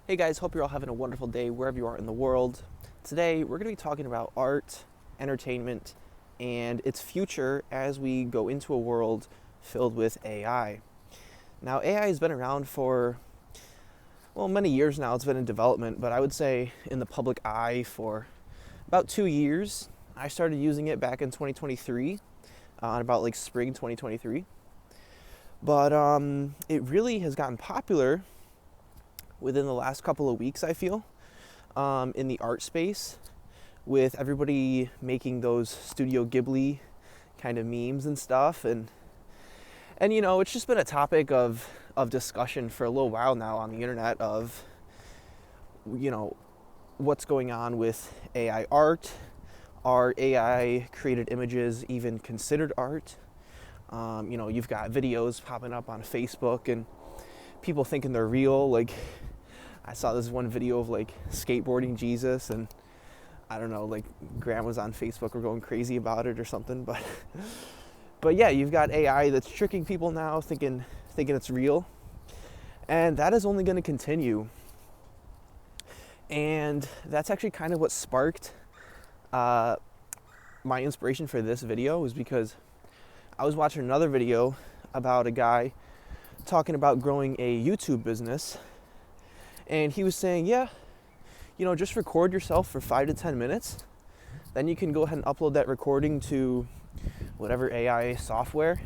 Hey guys, hope you're all having a wonderful day wherever you are in the world. Today we're going to be talking about art, entertainment, and its future as we go into a world filled with AI. Now, AI has been around for, many years now. It's been in development, but I would say in the public eye for about 2 years. I started using it back in 2023, about like spring 2023. But it really has gotten popular within the last couple of weeks, I feel, in the art space, with everybody making those Studio Ghibli kind of memes and stuff. And it's just been a topic of discussion for a little while now on the internet of, what's going on with AI art. Are AI created images even considered art? You've got videos popping up on Facebook and people thinking they're real. Like, I saw this one video of like skateboarding Jesus, and I don't know, like grandmas on Facebook are going crazy about it or something. But yeah, you've got AI that's tricking people now, thinking it's real, and that is only going to continue. And that's actually kind of what sparked my inspiration for this video, was because I was watching another video about a guy talking about growing a YouTube business. And he was saying, just record yourself for 5 to 10 minutes. Then you can go ahead and upload that recording to whatever AI software.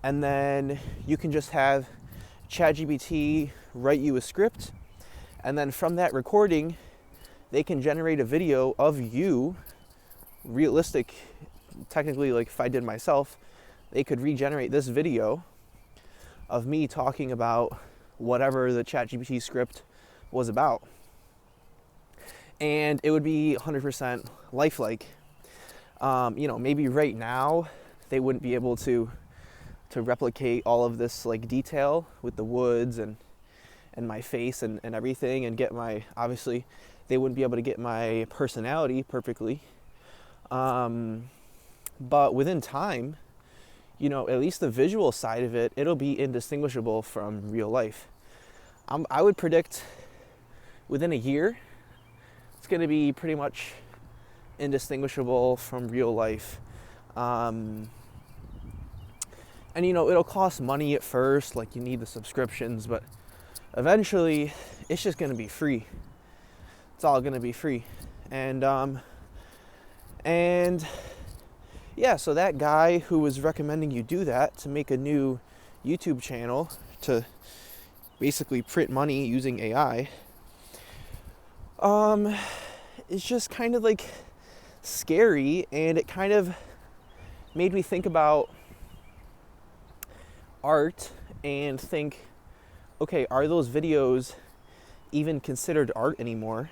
And then you can just have ChatGPT write you a script. And then from that recording, they can generate a video of you, realistic, technically, like if I did myself, they could regenerate this video of me talking about whatever the ChatGPT script was about. And it would be 100% lifelike. Maybe right now they wouldn't be able to replicate all of this like detail with the woods and my face and everything, and obviously they wouldn't be able to get my personality perfectly. But within time, at least the visual side of it, it'll be indistinguishable from real life. I would predict within a year, it's going to be pretty much indistinguishable from real life. And it'll cost money at first, like you need the subscriptions, but eventually it's just going to be free. It's all going to be free. And yeah, so that guy who was recommending you do that, to make a new YouTube channel to basically print money using AI, it's just kind of like scary, and it kind of made me think about art and think, okay, are those videos even considered art anymore?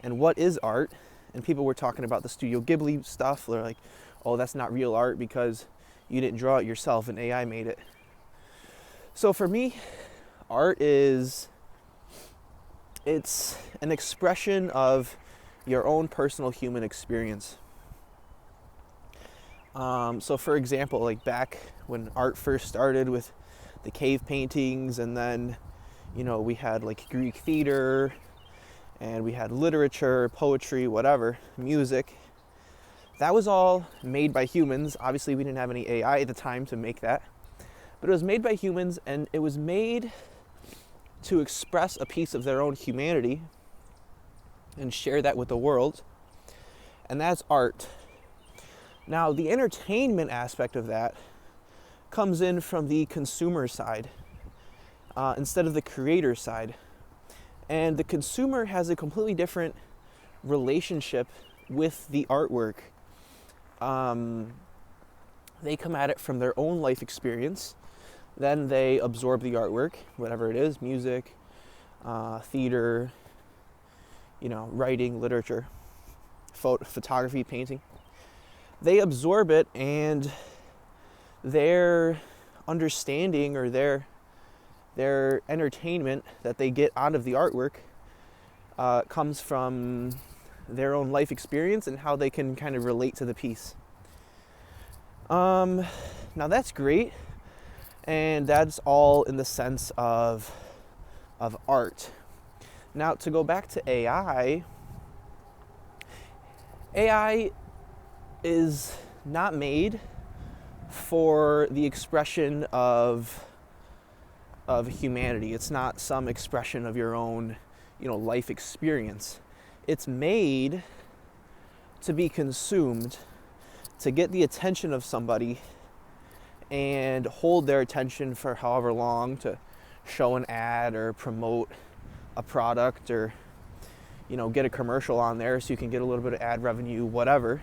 And what is art? And people were talking about the Studio Ghibli stuff. They're like, oh, that's not real art because you didn't draw it yourself and AI made it. So for me, art it's an expression of your own personal human experience. So for example, like back when art first started with the cave paintings, and then, we had like Greek theater, and we had literature, poetry, whatever, music. That was all made by humans. Obviously, we didn't have any AI at the time to make that. But it was made by humans, and it was made to express a piece of their own humanity and share that with the world. And that's art. Now, the entertainment aspect of that comes in from the consumer side instead of the creator side. And the consumer has a completely different relationship with the artwork. They come at it from their own life experience. Then they absorb the artwork, whatever it is, music, theater, writing, literature, photography, painting. They absorb it, and their understanding or their entertainment that they get out of the artwork comes from their own life experience and how they can kind of relate to the piece. Now that's great, and that's all in the sense of art. Now, to go back to AI is not made for the expression of humanity. It's not some expression of your own, life experience. It's made to be consumed, to get the attention of somebody and hold their attention for however long, to show an ad or promote a product, or get a commercial on there so you can get a little bit of ad revenue, whatever.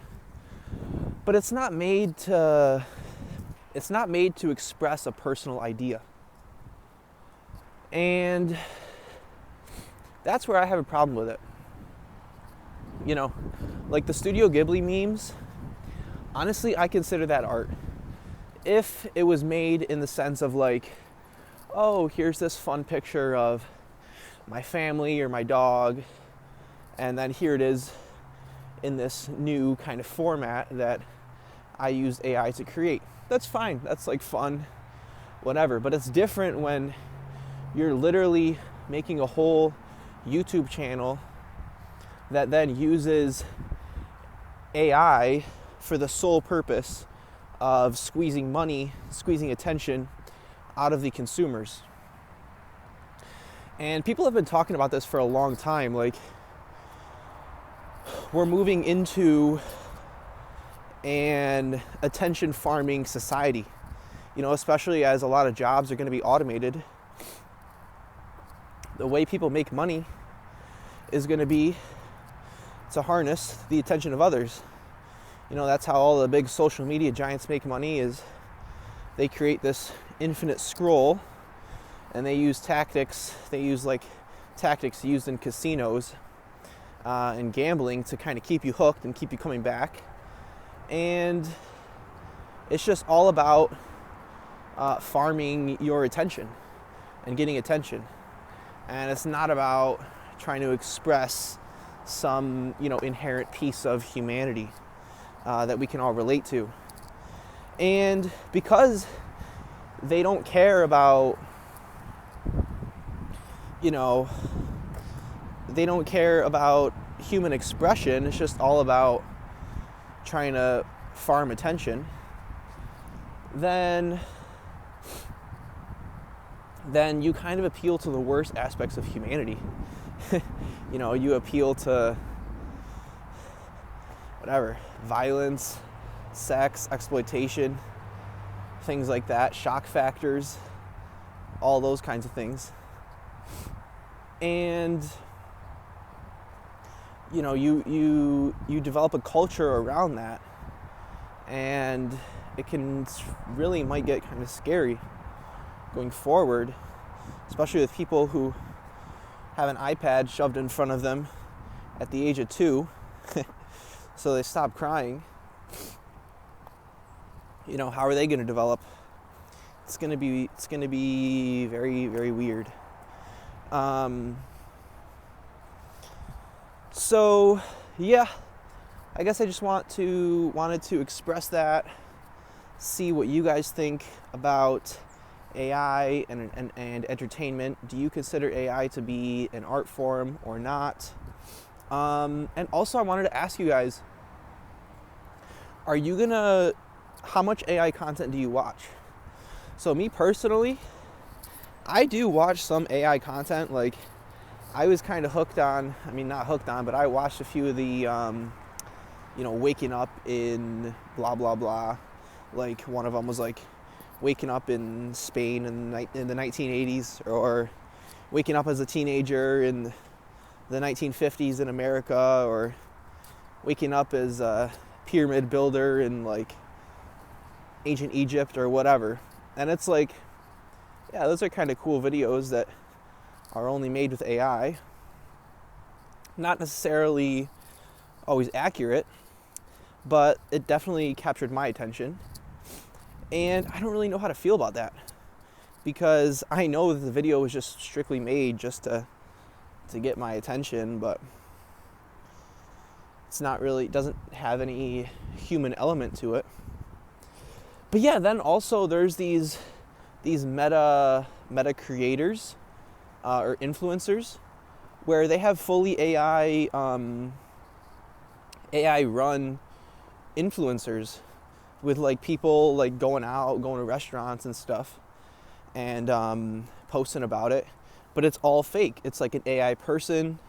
But it's not made to express a personal idea. And that's where I have a problem with it. Like the Studio Ghibli memes, honestly, I consider that art. If it was made in the sense of like, oh, here's this fun picture of my family or my dog, and then here it is in this new kind of format that I used AI to create. That's fine. That's like fun, whatever. But it's different when you're literally making a whole YouTube channel that then uses AI for the sole purpose of squeezing money, squeezing attention out of the consumers. And people have been talking about this for a long time. Like, we're moving into an attention farming society, especially as a lot of jobs are going to be automated. The way people make money is going to be to harness the attention of others. That's how all the big social media giants make money, is they create this infinite scroll, and they use tactics used in casinos and gambling to kind of keep you hooked and keep you coming back. And it's just all about farming your attention and getting attention. And it's not about trying to express some, inherent piece of humanity that we can all relate to. And because they don't care about, human expression, it's just all about trying to farm attention, then you kind of appeal to the worst aspects of humanity. You appeal to whatever, violence, sex, exploitation, things like that, shock factors, all those kinds of things. And you develop a culture around that, and it might get kind of scary going forward, especially with people who have an iPad shoved in front of them at the age of 2 so they stop crying. How are they going to develop? It's going to be very, very weird. So yeah, I guess I just wanted to express that, see what you guys think about AI and entertainment. Do you consider AI to be an art form or not? And also I wanted to ask you guys, how much AI content do you watch? So me personally, I do watch some AI content. Like, I was kind of not hooked on, but I watched a few of the, waking up in blah, blah, blah. Like, one of them was like waking up in Spain in the 1980s, or waking up as a teenager in the 1950s in America, or waking up as a pyramid builder in like ancient Egypt or whatever. And it's like, yeah, those are kind of cool videos that are only made with AI. Not necessarily always accurate, but it definitely captured my attention. And I don't really know how to feel about that, because I know that the video was just strictly made just to get my attention, but it doesn't have any human element to it. But yeah, then also there's these meta creators or influencers where they have fully AI run influencers with like people like going out, going to restaurants and stuff, and posting about it, but it's all fake. It's like an AI person,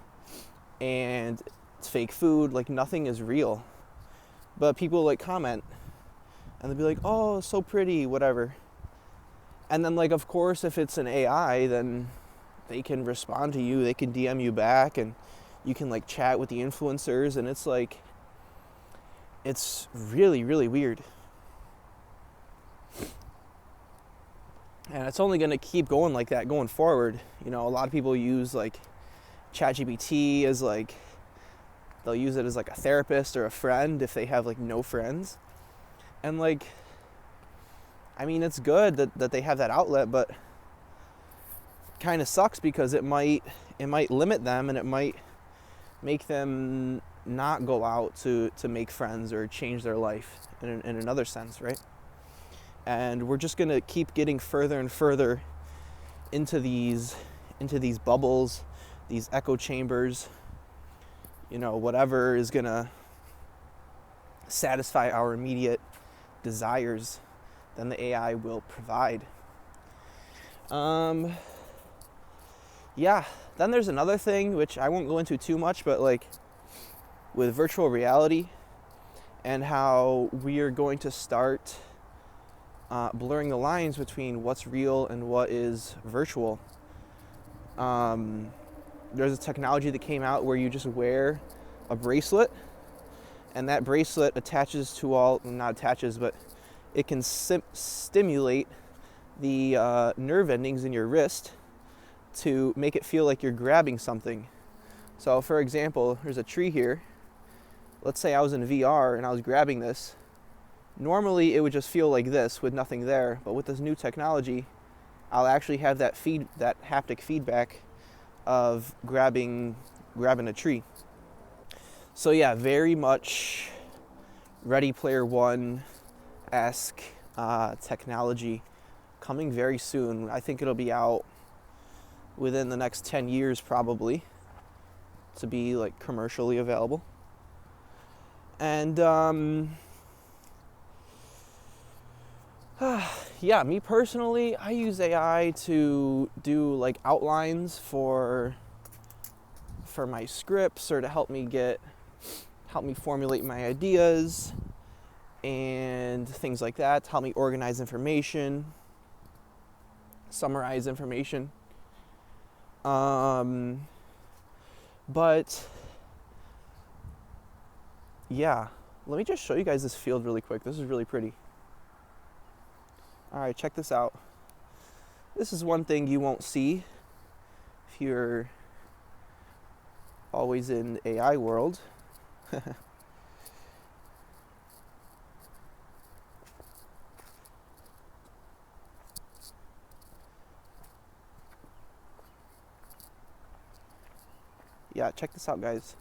and it's fake food. Like nothing is real, but people like comment, and they'll be like, "Oh, so pretty," whatever. And then like, of course, if it's an AI, then they can respond to you. They can DM you back, and you can like chat with the influencers, and it's like, it's really, really weird. And it's only going to keep going like that going forward. You know, a lot of people use like ChatGPT as like, they'll use it as like a therapist or a friend if they have like no friends. And like, I mean, it's good that they have that outlet, but kind of sucks because it might limit them, and it might make them not go out to make friends or change their life in another sense, right? And we're just going to keep getting further and further into these bubbles, these echo chambers, you know, whatever is going to satisfy our immediate desires, then the AI will provide. Yeah, then there's another thing, which I won't go into too much, but like with virtual reality and how we are going to start blurring the lines between what's real and what is virtual. There's a technology that came out where you just wear a bracelet, and that bracelet attaches to not attaches, but it can stimulate the nerve endings in your wrist to make it feel like you're grabbing something. So for example, there's a tree here. Let's say I was in VR and I was grabbing this. Normally it would just feel like this with nothing there, but with this new technology, I'll actually have that haptic feedback of grabbing a tree. So yeah, very much Ready Player One-esque technology coming very soon. I think it'll be out within the next 10 years probably to be like commercially available. And yeah, me personally, I use AI to do like outlines for my scripts, or to help me formulate my ideas and things like that, to help me organize information, summarize information. But yeah, let me just show you guys this field really quick. This is really pretty. All right, check this out. This is one thing you won't see if you're always in AI world. Yeah, check this out, guys.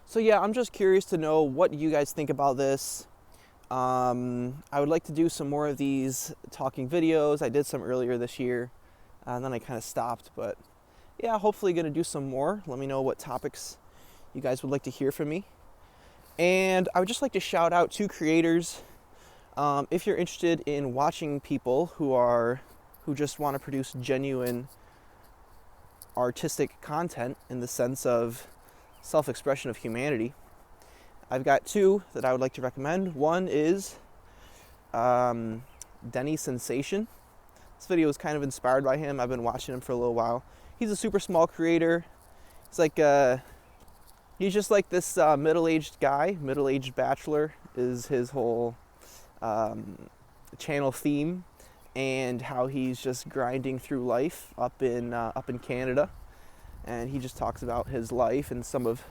So yeah, I'm just curious to know what you guys think about this. I would like to do some more of these talking videos. I did some earlier this year, and then I kind of stopped. But yeah, hopefully going to do some more. Let me know what topics you guys would like to hear from me. And I would just like to shout out two creators. If you're interested in watching people who just want to produce genuine artistic content in the sense of self-expression of humanity, I've got two that I would like to recommend. One is Denny Sensation. This video is kind of inspired by him. I've been watching him for a little while. He's a super small creator. It's like he's just like this middle-aged guy, middle-aged bachelor is his whole channel theme, and how he's just grinding through life up in Canada. And he just talks about his life and some of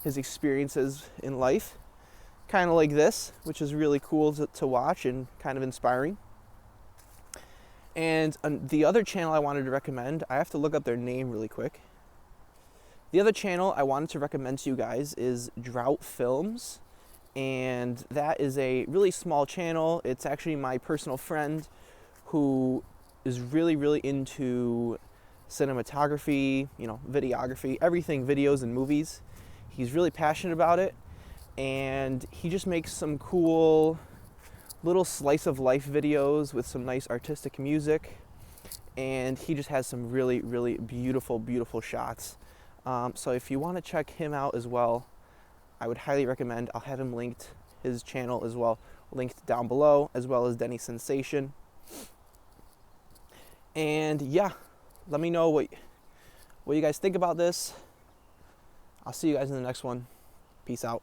his experiences in life, kind of like this, which is really cool to watch and kind of inspiring. And the other channel I wanted to recommend, I have to look up their name really quick. The other channel I wanted to recommend to you guys is Drought Films, and that is a really small channel. It's actually my personal friend who is really, really into cinematography, videography, everything videos and movies. He's really passionate about it, and he just makes some cool little slice of life videos with some nice artistic music, and he just has some really, really beautiful, beautiful shots. So if you want to check him out as well, I would highly recommend. I'll have him linked, his channel as well, linked down below, as well as Denny Sensation. And yeah, let me know what you guys think about this. I'll see you guys in the next one. Peace out.